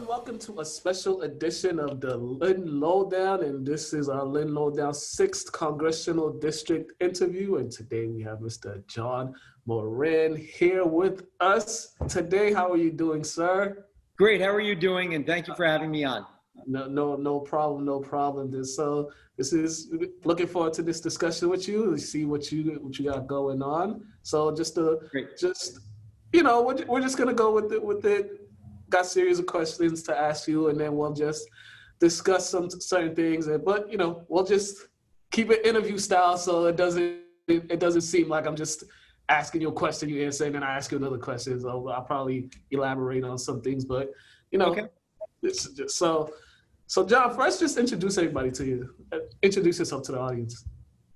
and welcome to a special edition of the Lynn Lowdown. And this is our Lynn Lowdown 6th Congressional District interview. And today we have Mr. John Moran here with us. Today, how are you doing, sir? Great. How are you doing? And thank you for having me on. No problem. So this is looking forward to this discussion with you. To see what you got going on. So we're just gonna go with it. Got a series of questions to ask you, and then we'll just discuss some certain things. But we'll just keep it interview style, so it doesn't seem like I'm just asking you a question, you answer, and then I ask you another question. So I'll probably elaborate on some things, but Okay. So John, first just introduce everybody to you. Introduce yourself to the audience.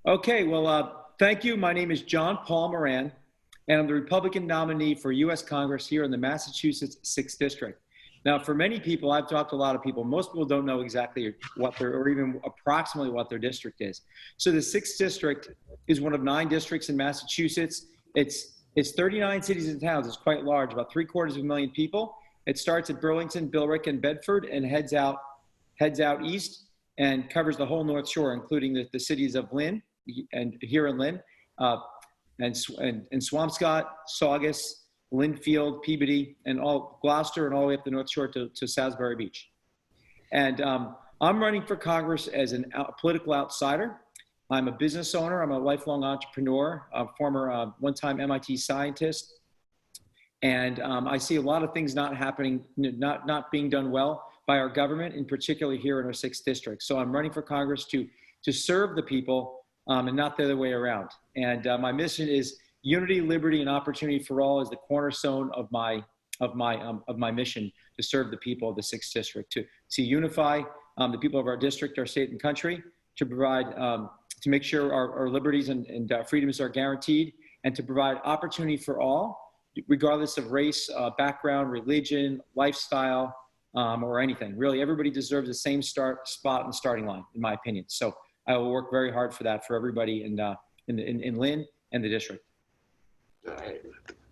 Okay. Well, thank you. My name is John Paul Moran, and I'm the Republican nominee for U.S. Congress here in the Massachusetts 6th District. Now, for many people, I've talked to a lot of people. Most people don't know exactly or even approximately what their district is. So the 6th District is one of 9 districts in Massachusetts. It's 39 cities and towns. It's quite large, about 750,000 people. It starts at Burlington, Billerick, and Bedford, and heads out east and covers the whole North Shore, including the cities of Lynn and here in Lynn, and Swampscott, Saugus, Lynnfield, Peabody, and all Gloucester, and all the way up the North Shore to Salisbury Beach. And I'm running for Congress as a political outsider. I'm a business owner. I'm a lifelong entrepreneur, a former one-time MIT scientist. And I see a lot of things not happening, not being done well by our government, and particularly here in our 6th District. So I'm running for Congress to serve the people and not the other way around. And my mission is unity, liberty, and opportunity for all is the cornerstone of my mission to serve the people of the 6th District, to unify the people of our district, our state, and country, to provide, to make sure our liberties and freedoms are guaranteed, and to provide opportunity for all, regardless of race, background, religion, lifestyle, or anything. Really, everybody deserves the same spot and starting line, in my opinion. So I will work very hard for that for everybody in Lynn and the district. All right.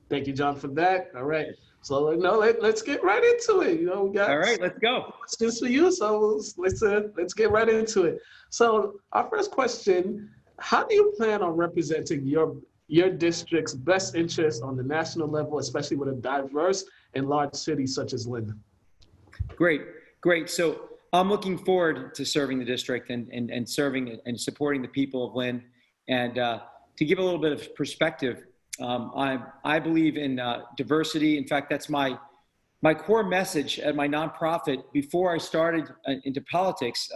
Thank you, John, for that. All right. So let's get right into it. We got all right. Let's go. Questions for you. So let's get right into it. So our first question: how do you plan on representing your district's best interests on the national level, especially with a diverse and large city such as Lynn? Great. So I'm looking forward to serving the district and serving and supporting the people of Lynn. And to give a little bit of perspective, I believe in diversity. In fact, that's my core message at my nonprofit before I started into politics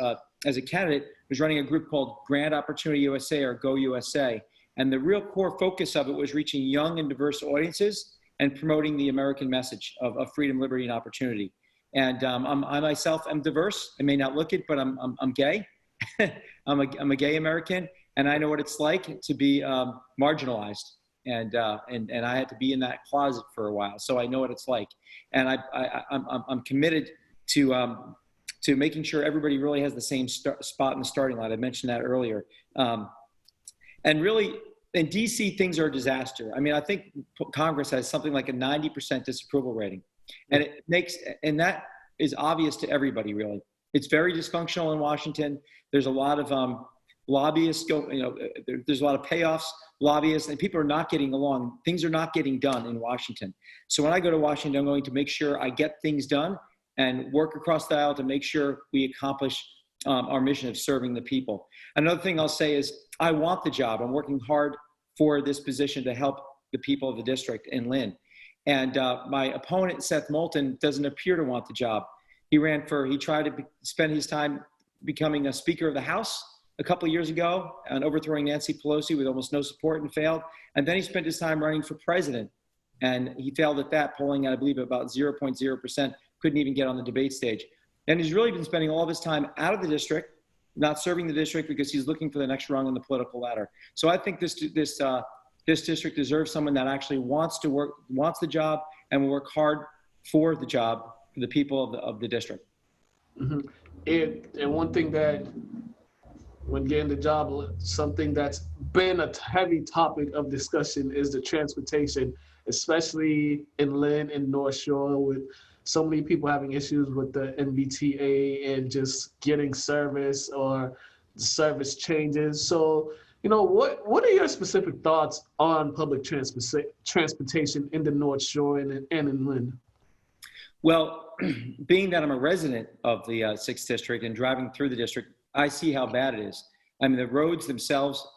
as a candidate. Was running a group called Grand Opportunity USA, or Go USA. And the real core focus of it was reaching young and diverse audiences and promoting the American message of freedom, liberty, and opportunity. And I myself am diverse. I may not look it, but I'm gay. I'm a gay American, and I know what it's like to be marginalized. And I had to be in that closet for a while, so I know what it's like. And I'm committed to making sure everybody really has the same spot in the starting line. I mentioned that earlier. And really, in DC, things are a disaster. I mean, I think Congress has something like a 90% disapproval rating. And that is obvious to everybody, really. It's very dysfunctional in Washington. There's a lot of lobbyists there's a lot of payoffs, lobbyists, and people are not getting along. Things are not getting done in Washington. So when I go to Washington, I'm going to make sure I get things done and work across the aisle to make sure we accomplish our mission of serving the people. Another thing I'll say is I want the job. I'm working hard for this position to help the people of the district in Lynn. And my opponent, Seth Moulton, doesn't appear to want the job. He tried to spend his time becoming a Speaker of the House a couple of years ago and overthrowing Nancy Pelosi with almost no support and failed. And then he spent his time running for president. And he failed at that, polling at, I believe, about 0.0%, couldn't even get on the debate stage. And he's really been spending all of his time out of the district, not serving the district, because he's looking for the next rung on the political ladder. So I think this district deserves someone that actually wants the job, and will work hard for the job for the people of the district. Mm-hmm. And one thing that, when getting the job, something that's been a heavy topic of discussion is the transportation, especially in Lynn and North Shore, with so many people having issues with the MBTA and just getting service or the service changes. So, what are your specific thoughts on public transportation in the North Shore and in Lynn? Well, being that I'm a resident of the 6th District and driving through the district, I see how bad it is. I mean, the roads themselves,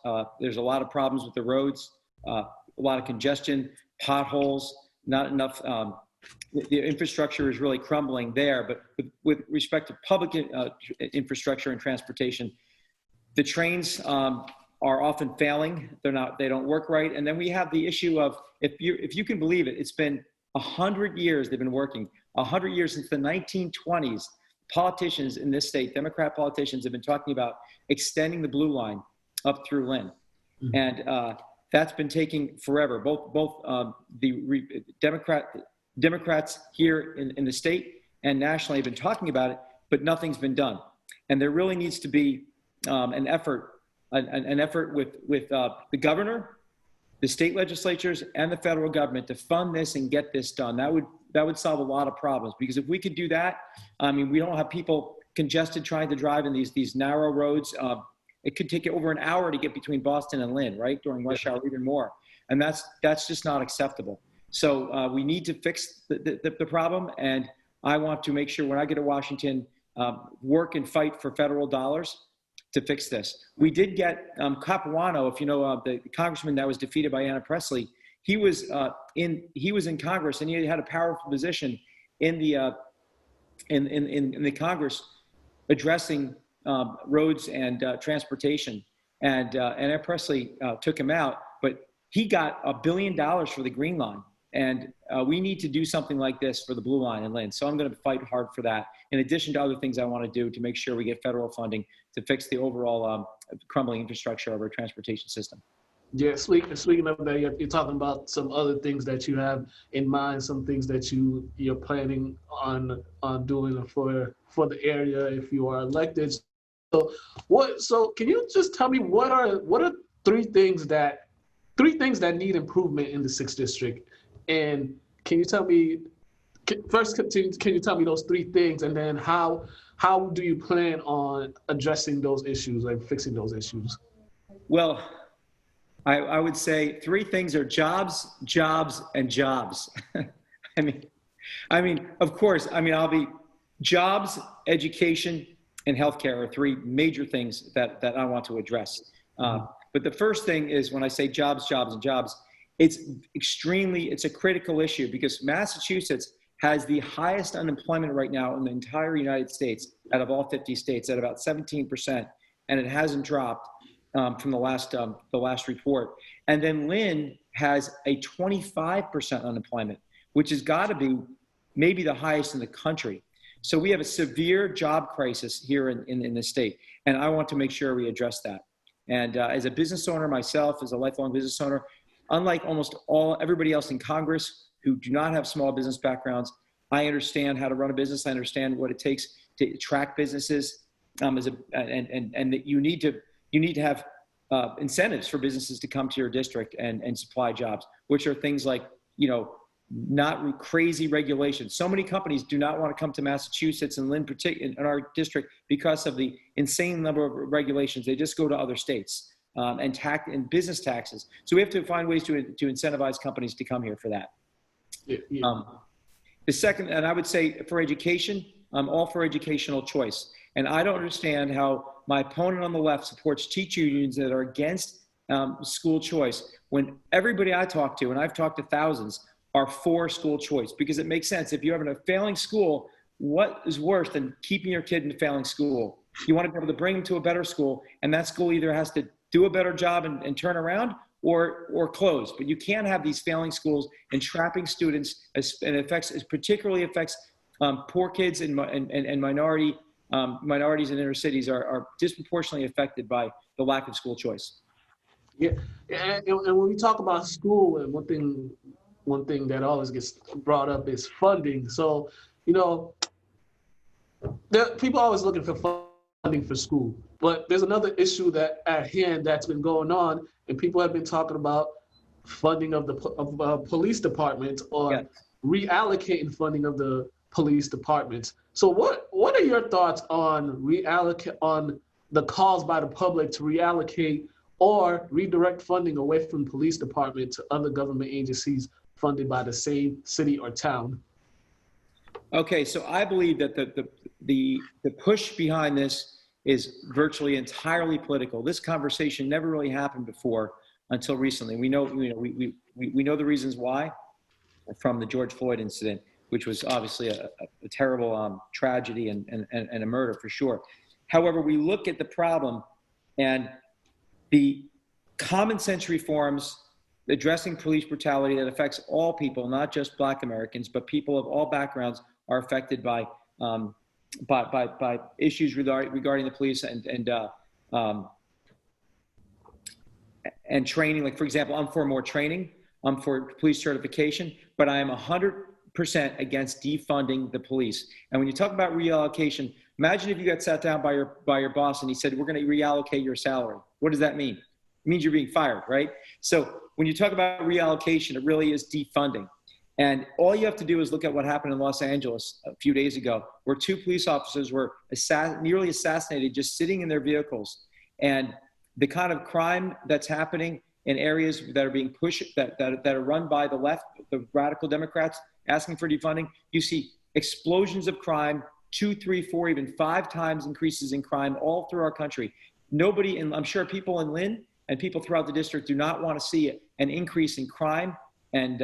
there's a lot of problems with the roads, a lot of congestion, potholes, not enough. The infrastructure is really crumbling there, but with respect to public infrastructure and transportation, the trains are often failing. They don't work right. And then we have the issue of, if you can believe it, it's been 100 years they've been working, 100 years since the 1920s. Politicians in this state, Democrat politicians, have been talking about extending the Blue Line up through Lynn. Mm-hmm. And that's been taking forever. Both the Democrats here in the state and nationally have been talking about it, but nothing's been done. And there really needs to be an effort with the governor, the state legislatures, and the federal government to fund this and get this done. That would solve a lot of problems, because if we could do that, I mean, we don't have people congested trying to drive in these narrow roads. It could take over an hour to get between Boston and Lynn, right, during rush hour, even more. And that's just not acceptable. So we need to fix the problem, and I want to make sure when I get to Washington, work and fight for federal dollars to fix this. We did get Capuano, if you know the congressman that was defeated by Anna Presley. He was in Congress, and he had a powerful position in the Congress addressing roads and transportation. And Anna Presley took him out, but he got $1 billion for the Green Line. And we need to do something like this for the Blue Line in Lynn. So I'm going to fight hard for that, in addition to other things I want to do to make sure we get federal funding to fix the overall crumbling infrastructure of our transportation system. Yeah, speaking of that, you're talking about some other things that you have in mind, some things that you're planning on doing for the area if you are elected. So can you just tell me what are three things that need improvement in the 6th District? And can you tell me first? Can you tell me those three things, and then how do you plan on addressing those issues and fixing those issues? Well, I would say three things are jobs, jobs, and jobs. I mean, of course. I mean, I'll be jobs, education, and healthcare are three major things that I want to address. But the first thing is, when I say jobs, jobs, and jobs, it's a critical issue, because Massachusetts has the highest unemployment right now in the entire United States out of all 50 states at about 17%, and it hasn't dropped from the last report. And then Lynn has a 25% unemployment, which has got to be maybe the highest in the country. So we have a severe job crisis here in the state, and I want to make sure we address that. And as a business owner myself, as a lifelong business owner, unlike almost everybody else in Congress who do not have small business backgrounds, I understand how to run a business. I understand what it takes to attract businesses, and that you need to have incentives for businesses to come to your district and supply jobs, which are things like, not crazy regulations. So many companies do not want to come to Massachusetts and Lynn, in our district, because of the insane number of regulations. They just go to other states. And business taxes. So we have to find ways to incentivize companies to come here for that. Yeah. The second, and I would say for education, I'm all for educational choice. And I don't understand how my opponent on the left supports teacher unions that are against school choice, when everybody I talk to, and I've talked to thousands, are for school choice, because it makes sense. If you're having a failing school, what is worse than keeping your kid in a failing school? You want to be able to bring them to a better school, and that school either has to do a better job and turn around, or close. But you can't have these failing schools entrapping students, and it particularly affects poor kids and minorities in inner cities are disproportionately affected by the lack of school choice. Yeah, and when we talk about school, and one thing that always gets brought up is funding. So, people are always looking for funding for school, but there's another issue at hand that's been going on, and people have been talking about funding of the police department, or reallocating funding of the police departments. So what are your thoughts on the calls by the public to reallocate or redirect funding away from the police department to other government agencies funded by the same city or town? Okay, so I believe that the push behind this is virtually entirely political. This conversation never really happened before until recently. We know the reasons why from the George Floyd incident, which was obviously a terrible tragedy and a murder for sure. However, we look at the problem and the common sense reforms addressing police brutality that affects all people, not just Black Americans, but people of all backgrounds are affected by issues regarding the police and training. Like, for example, I'm for more training. I'm for police certification, but I am 100% against defunding the police. And when you talk about reallocation, imagine if you got sat down by your boss and he said, we're going to reallocate your salary. What does that mean? It means you're being fired, right? So when you talk about reallocation, it really is defunding. And all you have to do is look at what happened in Los Angeles a few days ago, where 2 police officers were nearly assassinated just sitting in their vehicles. And the kind of crime that's happening in areas that are being pushed, that are run by the left, the radical Democrats asking for defunding, you see explosions of crime, 2, 3, 4, even 5 times increases in crime all through our country. Nobody, and I'm sure people in Lynn and people throughout the district do not want to see an increase in crime and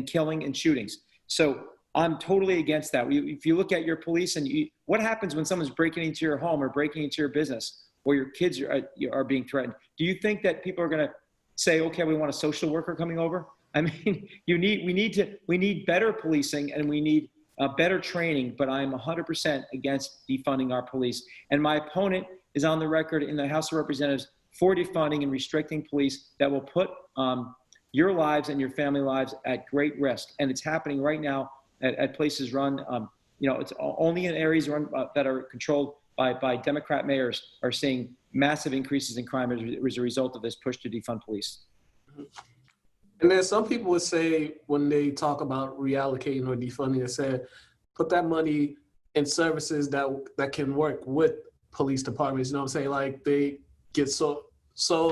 killing and shootings. So I'm totally against that. If you look at your police and what happens when someone's breaking into your home or breaking into your business or your kids are being threatened? Do you think that people are going to say, okay, we want a social worker coming over? I mean, we need better policing and we need better training, but I'm 100% against defunding our police. And my opponent is on the record in the House of Representatives for defunding and restricting police that will put your lives and your family lives at great risk. And it's happening right now at places run, it's only in areas run, that are controlled by Democrat mayors are seeing massive increases in crime as a result of this push to defund police. And then some people would say, when they talk about reallocating or defunding, they say, put that money in services that can work with police departments. You know what I'm saying? Like, they get so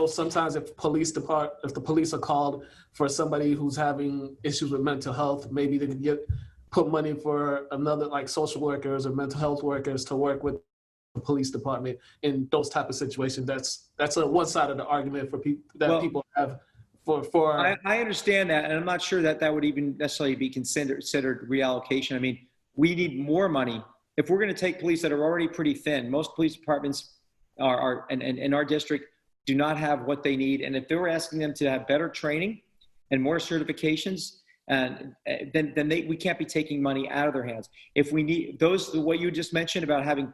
sometimes if the police are called for somebody who's having issues with mental health, maybe they could put money for another, like social workers or mental health workers to work with the police department in those type of situations. That's one side of the argument for people have for. I understand that, and I'm not sure that would even necessarily be considered reallocation. I mean, we need more money. If we're going to take police that are already pretty thin, most police departments are in our district do not have what they need. And if they were asking them to have better training and more certifications, then we can't be taking money out of their hands. If we need what you just mentioned about having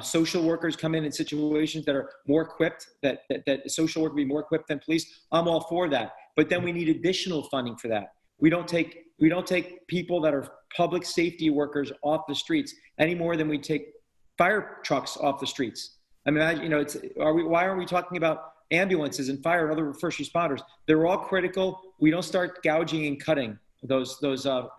social workers come in situations that are more equipped, that social work be more equipped than police, I'm all for that. But then we need additional funding for that. We don't take people that are public safety workers off the streets any more than we take fire trucks off the streets. I mean, why aren't we talking about ambulances and fire and other first responders? They're all critical. We don't start gouging and cutting those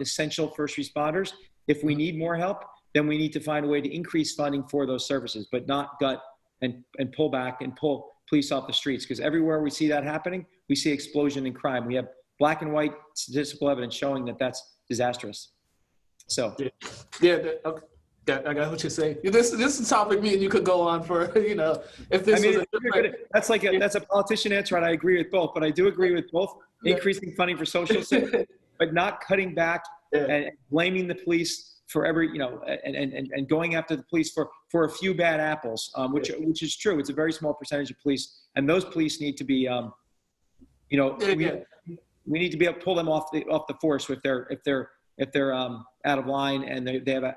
essential first responders. If we need more help, then we need to find a way to increase funding for those services, but not gut and pull back and pull police off the streets. Because everywhere we see that happening, we see explosion in crime. We have black and white statistical evidence showing that that's disastrous. So. Yeah, I got what you're saying. This is a topic me and you could go on for, if this that's a politician answer, and I agree with both, but I do agree with both increasing funding for social services, but not cutting back and blaming the police for and going after the police for a few bad apples, which is true. It's a very small percentage of police, and those police need to be, we need to be able to pull them off the force if they're out of line and they have a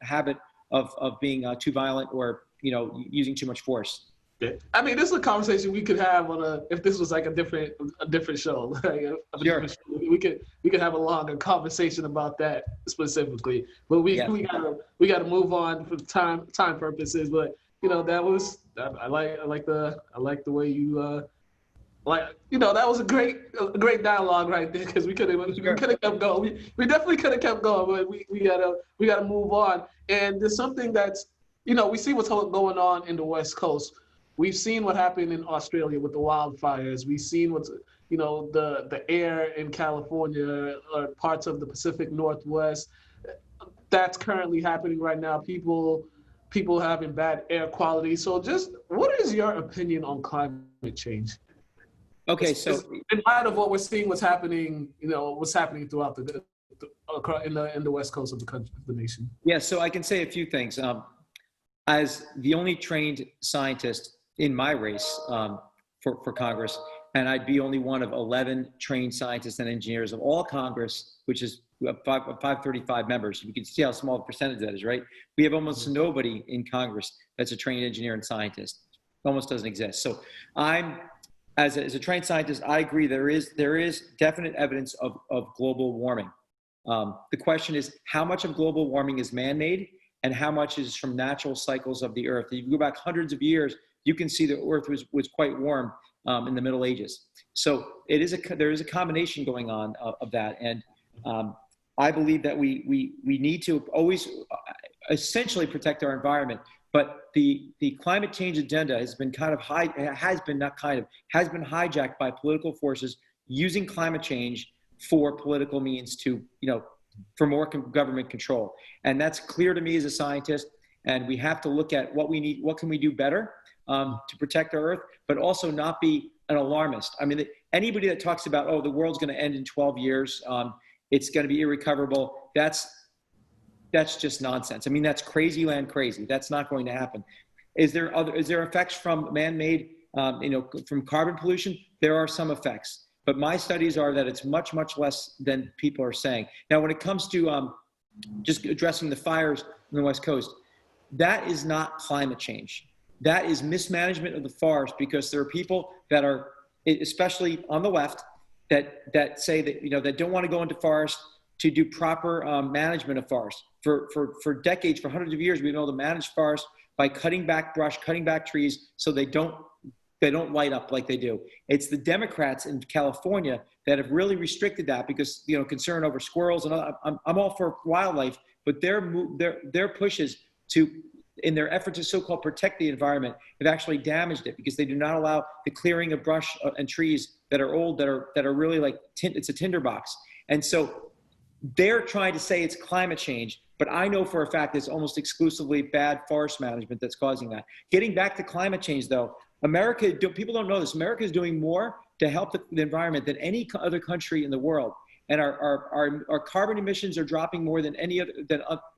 habit of being too violent or using too much force. Yeah. I mean, this is a conversation we could have if this was like a different show. Sure. We could have a longer conversation about that specifically. But we gotta move on for time purposes. But that was I like the way you that was a great dialogue right there, because we could have kept going. We definitely could have kept going, but we gotta move on. And there's something that's, we see what's going on in the West Coast. We've seen what happened in Australia with the wildfires. We've seen what's, the air in California or parts of the Pacific Northwest. That's currently happening right now. People having bad air quality. So just what is your opinion on climate change? Okay, so in light of what we're seeing, what's happening throughout in the West Coast of the country, the nation. Yeah, so I can say a few things. As the only trained scientist in my race for Congress, and I'd be only one of 11 trained scientists and engineers of all Congress, which is 535 members. You can see how small the percentage that is, right? We have almost nobody in Congress that's a trained engineer and scientist. Almost doesn't exist. So as a trained scientist, I agree there is definite evidence of global warming. The question is, how much of global warming is man-made and how much is from natural cycles of the earth? If you go back hundreds of years, you can see the earth was quite warm in the Middle Ages. So there is a combination going on of that. And I believe that we need to always essentially protect our environment. But the climate change agenda has been has been hijacked by political forces using climate change for political means for more government control. And that's clear to me as a scientist. And we have to look at what can we do better to protect our earth, but also not be an alarmist. I mean, anybody that talks about, the world's going to end in 12 years, it's going to be irrecoverable, that's just nonsense. I mean, that's crazy land crazy. That's not going to happen. Is there effects from man-made, from carbon pollution? There are some effects, but my studies are that it's much, much less than people are saying. Now, when it comes to just addressing the fires on the West Coast, that is not climate change. That is mismanagement of the forest, because there are people that are, especially on the left, that say that, that don't want to go into forest to do proper management of forests. For decades, for hundreds of years, we've been able to manage forests by cutting back brush, cutting back trees, so they don't light up like they do. It's the Democrats in California that have really restricted that because, concern over squirrels and I'm all for wildlife, but their pushes in their effort to so-called protect the environment have actually damaged it, because they do not allow the clearing of brush and trees that are old, that are really like it's a tinderbox. And so they're trying to say it's climate change, but I know for a fact it's almost exclusively bad forest management that's causing that. Getting back to climate change, though, people don't know this. America is doing more to help the environment than any other country in the world. And our carbon emissions are dropping more than any other,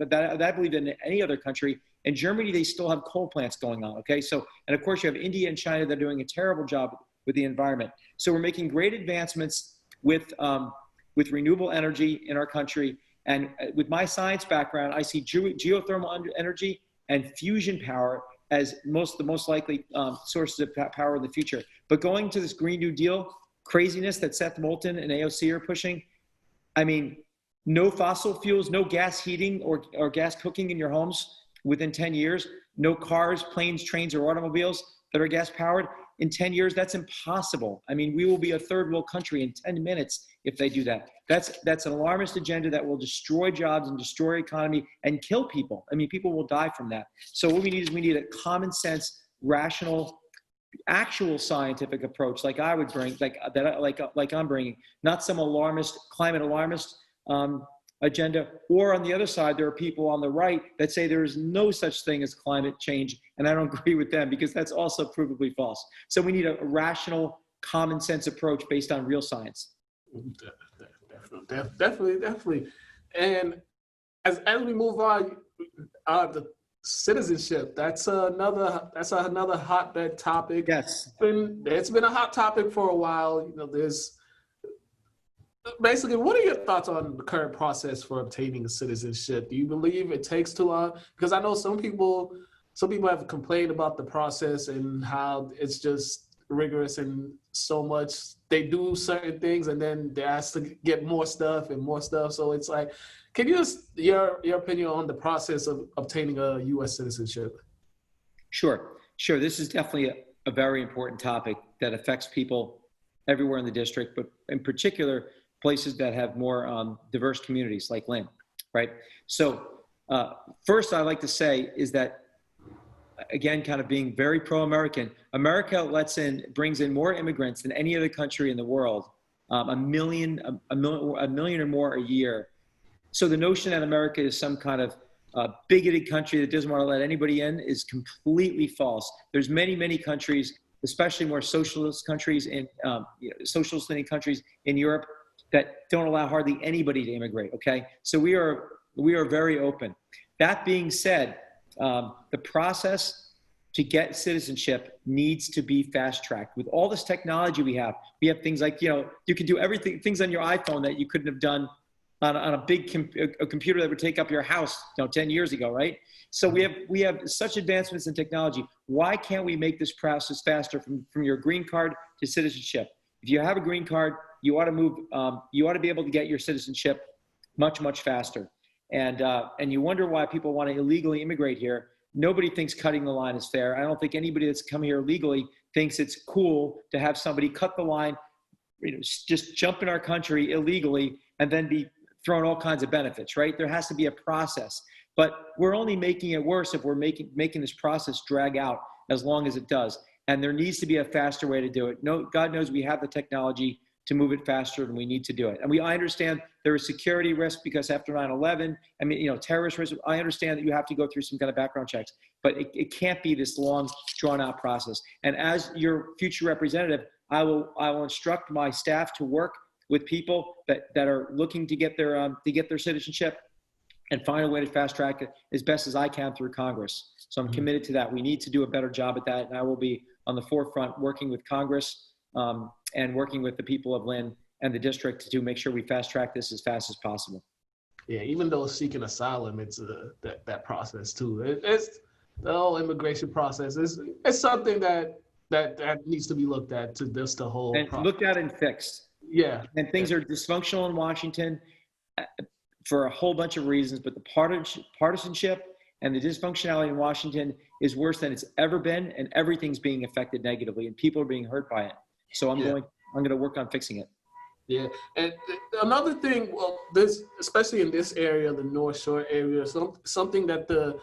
I believe, than any other country. In Germany, they still have coal plants going on, okay? So, and of course you have India and China that are doing a terrible job with the environment. So we're making great advancements with renewable energy in our country. And with my science background, I see geothermal energy and fusion power as the most likely sources of power in the future. But going to this Green New Deal craziness that Seth Moulton and AOC are pushing, I mean, no fossil fuels, no gas heating or gas cooking in your homes within 10 years, no cars, planes, trains, or automobiles that are gas powered in 10 years, that's impossible. I mean, we will be a third world country in 10 minutes if they do that. That's an alarmist agenda that will destroy jobs and destroy economy and kill people. I mean, people will die from that. So what we need a common sense, rational, actual scientific approach, like I would bring, like I'm bringing, not some climate alarmist agenda. Or on the other side, there are people on the right that say there is no such thing as climate change, and I don't agree with them because that's also provably false. So we need a rational, common sense approach based on real science. Definitely. And as we move on, the citizenship, that's another hotbed topic. Yes. It's been a hot topic for a while. there's basically, what are your thoughts on the current process for obtaining citizenship? Do you believe it takes too long? Because I know some people have complained about the process and how it's just rigorous and so much. They do certain things and then they're asked to get more stuff. So it's like, can you just your opinion on the process of obtaining a U.S. citizenship? Sure. This is definitely a very important topic that affects people everywhere in the district, but in particular, places that have more diverse communities like Lynn, right? So first I'd like to say is that, again, kind of being very pro-American, America brings in more immigrants than any other country in the world, a million or more a year. So the notion that America is some kind of bigoted country that doesn't want to let anybody in is completely false. There's many, many countries, especially more socialist countries and socialist-leaning countries in Europe, that don't allow hardly anybody to immigrate. Okay, so we are very open. That being said, the process to get citizenship needs to be fast-tracked. With all this technology we have things like, you can do things on your iPhone that you couldn't have done on a big computer that would take up your house 10 years ago, right? So we have such advancements in technology. Why can't we make this process faster from your green card to citizenship? If you have a green card, you ought to be able to get your citizenship much, much faster. And you wonder why people want to illegally immigrate here. Nobody thinks cutting the line is fair. I don't think anybody that's come here legally thinks it's cool to have somebody cut the line, just jump in our country illegally and then be thrown all kinds of benefits, right? There has to be a process. But we're only making it worse if we're making this process drag out as long as it does. And there needs to be a faster way to do it. No, God knows we have the technology to move it faster than we need to do it. And I understand there is security risk because after 9/11, terrorist risk, I understand that you have to go through some kind of background checks, but it can't be this long, drawn out process. And as your future representative, I will instruct my staff to work with people that are looking to get their citizenship and find a way to fast track it as best as I can through Congress. So I'm committed to that. We need to do a better job at that. And I will be on the forefront working with Congress and working with the people of Lynn and the district to make sure we fast track this as fast as possible. Yeah, even though seeking asylum, it's that process too. It's the whole immigration process. It's something that needs to be looked at to just the whole and process. Looked at and fixed. Yeah. And things are dysfunctional in Washington for a whole bunch of reasons, but the partisanship and the dysfunctionality in Washington is worse than it's ever been, and everything's being affected negatively, and people are being hurt by it. So I'm going to work on fixing it. Yeah, and another thing, especially in this area, the North Shore area, something that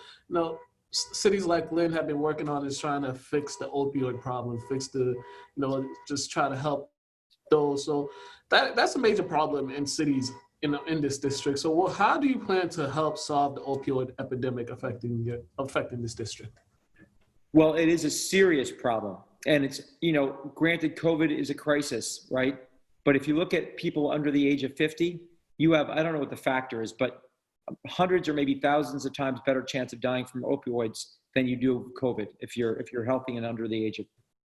cities like Lynn have been working on is trying to fix the opioid problem, just try to help those. So that's a major problem in cities in this district. So how do you plan to help solve the opioid epidemic affecting this district? Well, it is a serious problem. And it's, granted, COVID is a crisis, right? But if you look at people under the age of 50, you have, I don't know what the factor is, but hundreds or maybe thousands of times better chance of dying from opioids than you do COVID if you're healthy and under the age of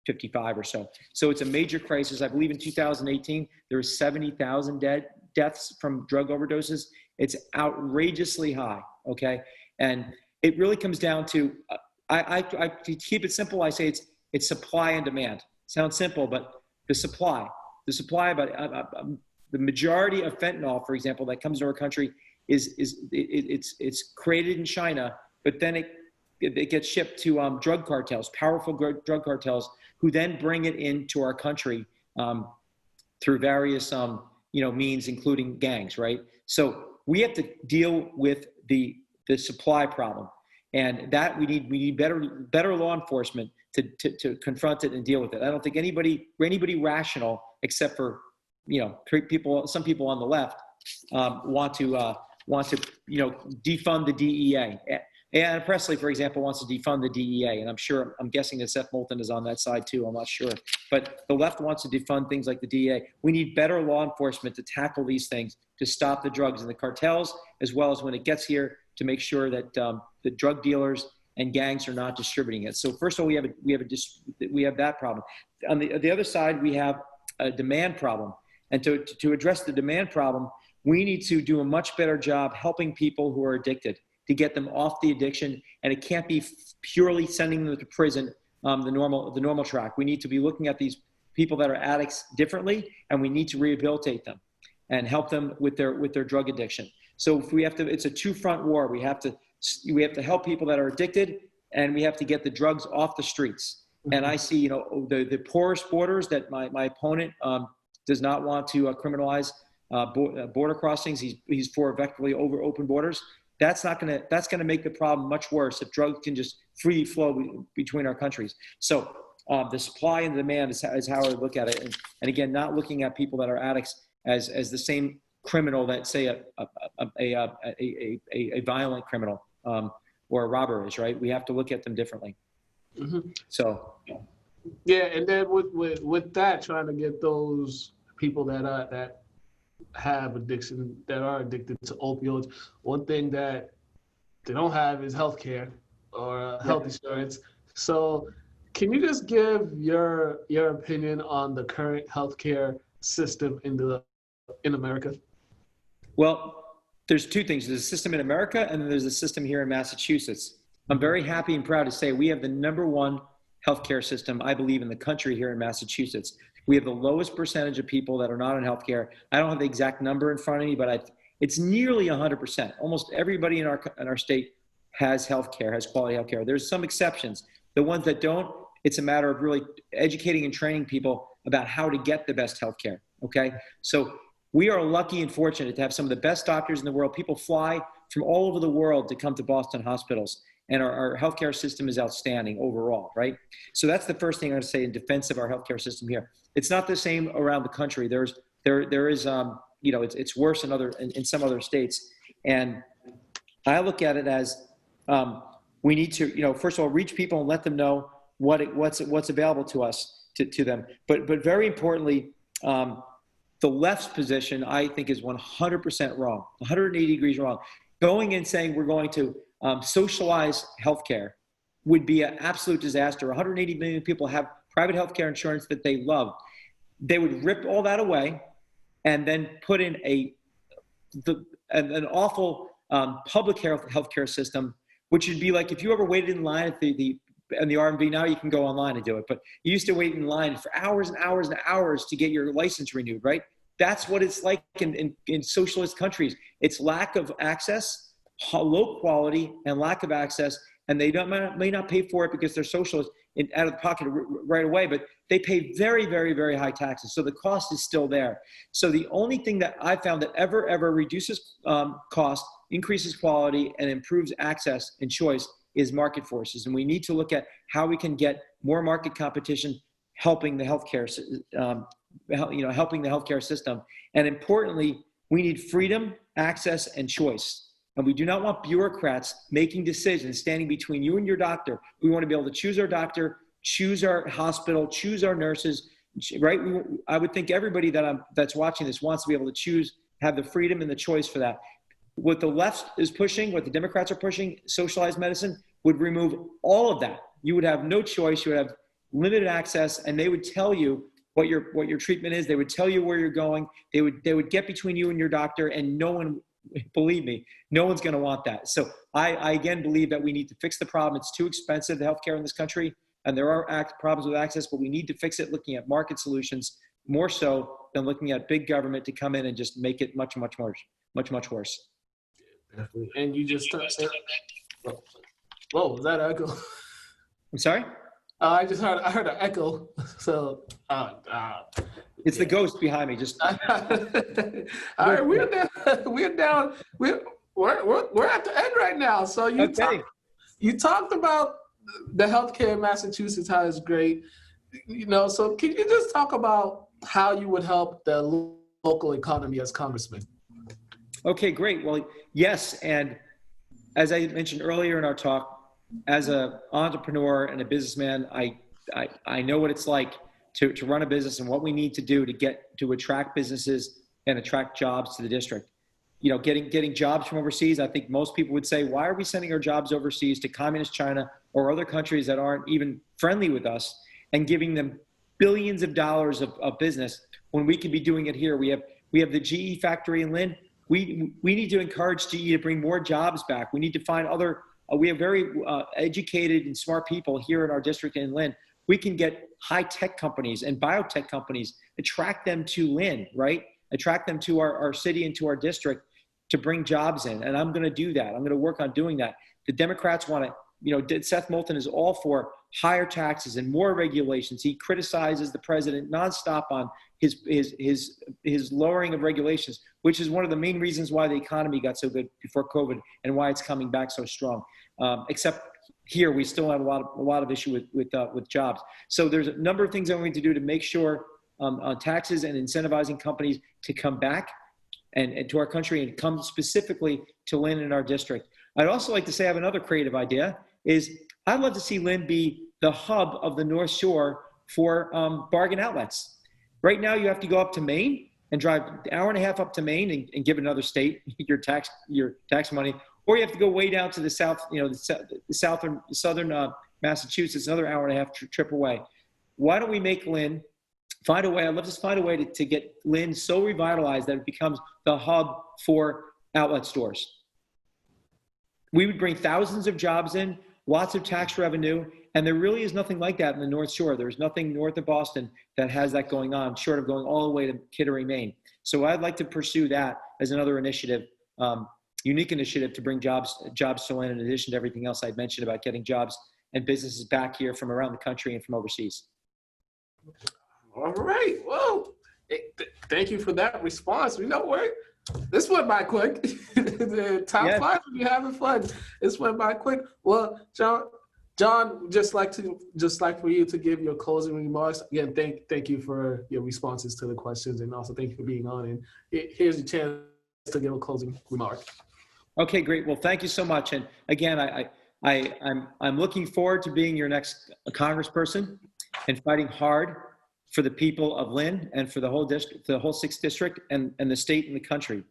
55 or so. So it's a major crisis. I believe in 2018, there were 70,000 deaths from drug overdoses. It's outrageously high, okay? And it really comes down to, to keep it simple, I say it's supply and demand. Sounds simple, but the supply, but the majority of fentanyl, for example, that comes to our country it's created in China, but then it gets shipped to drug cartels, powerful drug cartels, who then bring it into our country through various means, including gangs, right? So we have to deal with the supply problem, and that we need better law enforcement to confront it and deal with it. I don't think anybody rational, except for some people on the left, want to defund the DEA. And Presley, for example, wants to defund the DEA, and I'm guessing that Seth Moulton is on that side too. I'm not sure, but the left wants to defund things like the DEA. We need better law enforcement to tackle these things, to stop the drugs and the cartels, as well as when it gets here, to make sure that the drug dealers and gangs are not distributing it. So first of all, we have that problem. On the other side, we have a demand problem, and to address the demand problem, we need to do a much better job helping people who are addicted, to get them off the addiction. And it can't be purely sending them to prison, the normal track. We need to be looking at these people that are addicts differently, and we need to rehabilitate them and help them with their drug addiction. So it's a two-front war. We have to help people that are addicted, and we have to get the drugs off the streets. And I see, the porous borders that my opponent does not want to criminalize border crossings. He's for effectively open borders. That's gonna make the problem much worse if drugs can just freely flow between our countries. So the supply and demand is how I look at it. And again, not looking at people that are addicts as the same criminal that say a violent criminal or a robber is, right? We have to look at them differently. Mm-hmm. So. Yeah, and then with that, trying to get those people that have addiction, that are addicted to opioids, one thing that they don't have is healthcare or health insurance. So can you just give your opinion on the current healthcare system in America? Well, there's two things. There's a system in America, and then there's a system here in Massachusetts. I'm very happy and proud to say we have the #1 healthcare system, I believe, in the country here in Massachusetts. We have the lowest percentage of people that are not in healthcare. I don't have the exact number in front of me, but it's nearly 100%. Almost everybody in our state has healthcare, has quality healthcare. There's some exceptions. The ones that don't, it's a matter of really educating and training people about how to get the best healthcare. Okay, so we are lucky and fortunate to have some of the best doctors in the world. People fly from all over the world to come to Boston hospitals. And our healthcare system is outstanding overall, right? So that's the first thing I want to say in defense of our healthcare system here. It's not the same around the country. There is, it's worse in some other states. And I look at it as we need to, first of all, reach people and let them know what's available to us, to them. But very importantly, the left's position, I think, is 100% wrong, 180 degrees wrong. Going and saying we're going to socialize healthcare would be an absolute disaster. 180 million people have private healthcare insurance that they love. They would rip all that away and then put in an awful public healthcare system, which would be like if you ever waited in line at the RMV. Now you can go online and do it, but you used to wait in line for hours and hours and hours to get your license renewed, right? That's what it's like in socialist countries. It's lack of access, low quality, and lack of access, and they may not pay for it because they're socialists out of the pocket right away, but they pay very, very, very high taxes. So the cost is still there. So the only thing that I found that ever reduces cost, increases quality, and improves access and choice is market forces. And we need to look at how we can get more market competition, helping the healthcare, helping the healthcare system. And importantly, we need freedom, access, and choice. And we do not want bureaucrats making decisions, standing between you and your doctor. We want to be able to choose our doctor, choose our hospital, choose our nurses, right? I would think everybody that's watching this wants to be able to choose, have the freedom and the choice for that. What the left is pushing, what the Democrats are pushing, socialized medicine, would remove all of that. You would have no choice. You would have limited access, and they would tell you what your treatment is. They would tell you where you're going. They would get between you and your doctor, and no one, believe me, no one's going to want that. So I again believe that we need to fix the problem. It's too expensive, the healthcare in this country, and there are problems with access, but we need to fix it looking at market solutions more so than looking at big government to come in and just make it much worse. Definitely. And you just whoa, was that an echo? I'm sorry? I heard an echo. So it's the ghost behind me. Just all right, we're down. We're at the end right now. So you talked about the healthcare in Massachusetts, how it's great. So can you just talk about how you would help the local economy as congressman? Okay, great. Well, yes, and as I mentioned earlier in our talk, as an entrepreneur and a businessman, I know what it's like to run a business and what we need to do to attract businesses and attract jobs to the district. Getting jobs from overseas, I think most people would say, why are we sending our jobs overseas to communist China or other countries that aren't even friendly with us and giving them billions of dollars of business when we could be doing it here? We have the GE factory in Lynn. We need to encourage GE to bring more jobs back. We need to find we have very educated and smart people here in our district in Lynn. We can get high-tech companies and biotech companies, attract them to Lynn, right? Attract them to our city and to our district to bring jobs in. And I'm going to do that. I'm going to work on doing that. The Democrats want to Seth Moulton is all for higher taxes and more regulations. He criticizes the president nonstop on his lowering of regulations, which is one of the main reasons why the economy got so good before COVID and why it's coming back so strong. Except here, we still have a lot of issue with jobs. So there's a number of things I'm going to do to make sure on taxes and incentivizing companies to come back and to our country and come specifically to Lynn in our district. I'd also like to say I have another creative idea is I'd love to see Lynn be the hub of the North Shore for bargain outlets. Right now, you have to go up to Maine and drive an hour and a half up to Maine and give another state your tax money, or you have to go way down to the south, the southern Massachusetts, another hour and a half trip away. Why don't we make Lynn find a way? I'd love to find a way to get Lynn so revitalized that it becomes the hub for outlet stores. We would bring thousands of jobs in, lots of tax revenue, and there really is nothing like that in the North Shore. There's nothing north of Boston that has that going on, short of going all the way to Kittery, Maine. So I'd like to pursue that as another initiative, unique initiative to bring jobs to Lynn, in addition to everything else I mentioned about getting jobs and businesses back here from around the country and from overseas. All right. Well, thank you for that response. You know what? This went by quick. The top 5 of you having fun. This went by quick. Well, John, just like for you to give your closing remarks. Again, thank you for your responses to the questions, and also thank you for being on. And here's your chance to give a closing remark. Okay, great. Well, thank you so much. And again, I'm looking forward to being your next congressperson and fighting hard for the people of Lynn and for the whole district, the whole 6th district and the state and the country.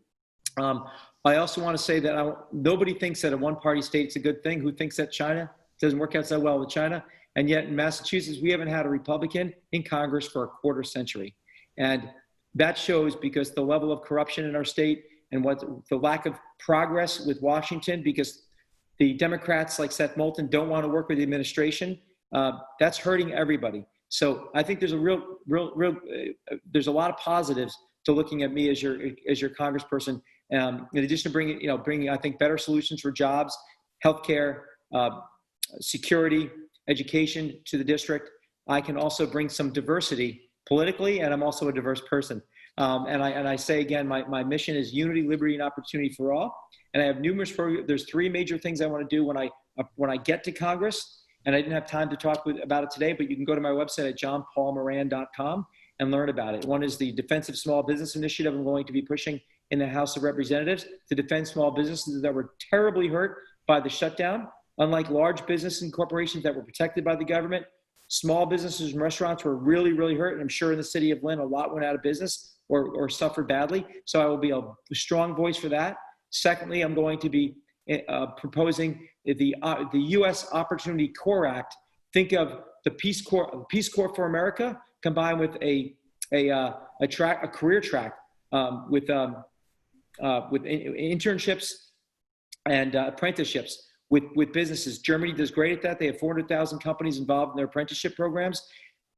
I also want to say that nobody thinks that a one-party state is a good thing. Who thinks that China doesn't work out so well with China? And yet in Massachusetts, we haven't had a Republican in Congress for a quarter century. And that shows because the level of corruption in our state and what the lack of progress with Washington, because the Democrats like Seth Moulton don't want to work with the administration, that's hurting everybody. So I think there's there's a lot of positives to looking at me as your congressperson. In addition to bringing I think better solutions for jobs, healthcare, security, education to the district, I can also bring some diversity politically, and I'm also a diverse person. And I say again, my mission is unity, liberty, and opportunity for all. And I have there's 3 major things I want to do when I get to Congress. And I didn't have time to talk about it today, but you can go to my website at johnpaulmoran.com and learn about it. One is the Defensive Small Business Initiative I'm going to be pushing in the House of Representatives to defend small businesses that were terribly hurt by the shutdown. Unlike large businesses and corporations that were protected by the government, small businesses and restaurants were really, really hurt. And I'm sure in the city of Lynn, a lot went out of business or suffered badly. So I will be a strong voice for that. Secondly, I'm going to be proposing the U.S. Opportunity Corps Act. Think of the Peace Corps for America combined with a career track with internships and apprenticeships with businesses. Germany does great at that. They have 400,000 companies involved in their apprenticeship programs.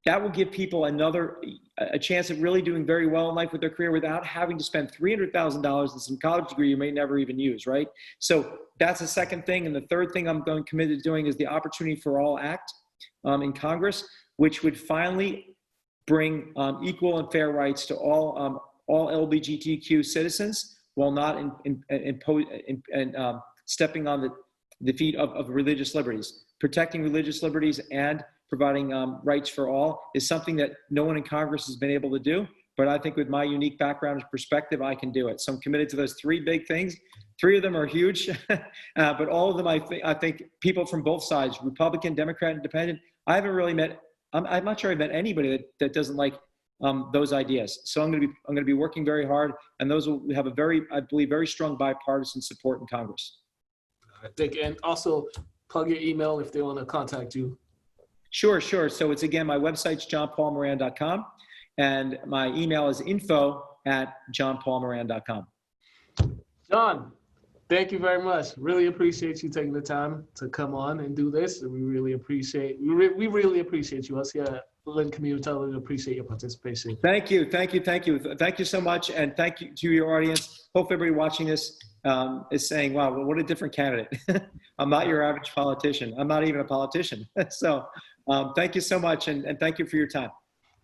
That will give people a chance at really doing very well in life with their career without having to spend $300,000 in some college degree you may never even use, right? So that's the second thing. And the third thing I'm committed to doing is the Opportunity for All Act in Congress, which would finally bring equal and fair rights to all LGBTQ citizens while not stepping on the feet of religious liberties. Protecting religious liberties and providing rights for all is something that no one in Congress has been able to do. But I think with my unique background and perspective, I can do it. So I'm committed to those 3 big things. 3 of them are huge, but all of them, I think people from both sides, Republican, Democrat, Independent, I haven't really met, I'm not sure I've met anybody that doesn't like those ideas. So I'm going to be working very hard, and those will have I believe, very strong bipartisan support in Congress. I think, and also plug your email if they want to contact you. Sure. So it's, again, my website's johnpaulmoran.com, and my email is info@johnpaulmoran.com. John, thank you very much. Really appreciate you taking the time to come on and do this. We really appreciate you. Let's Lynn Community Television. Appreciate your participation. Thank you so much, and thank you to your audience. Hope everybody watching this is saying, wow, what a different candidate. I'm not your average politician. I'm not even a politician. So thank you so much, and thank you for your time.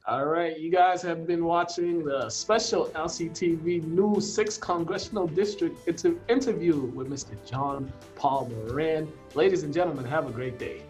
All right, you guys have been watching the special LCTV News 6th Congressional District interview with Mr. John Paul Moran. Ladies and gentlemen, have a great day.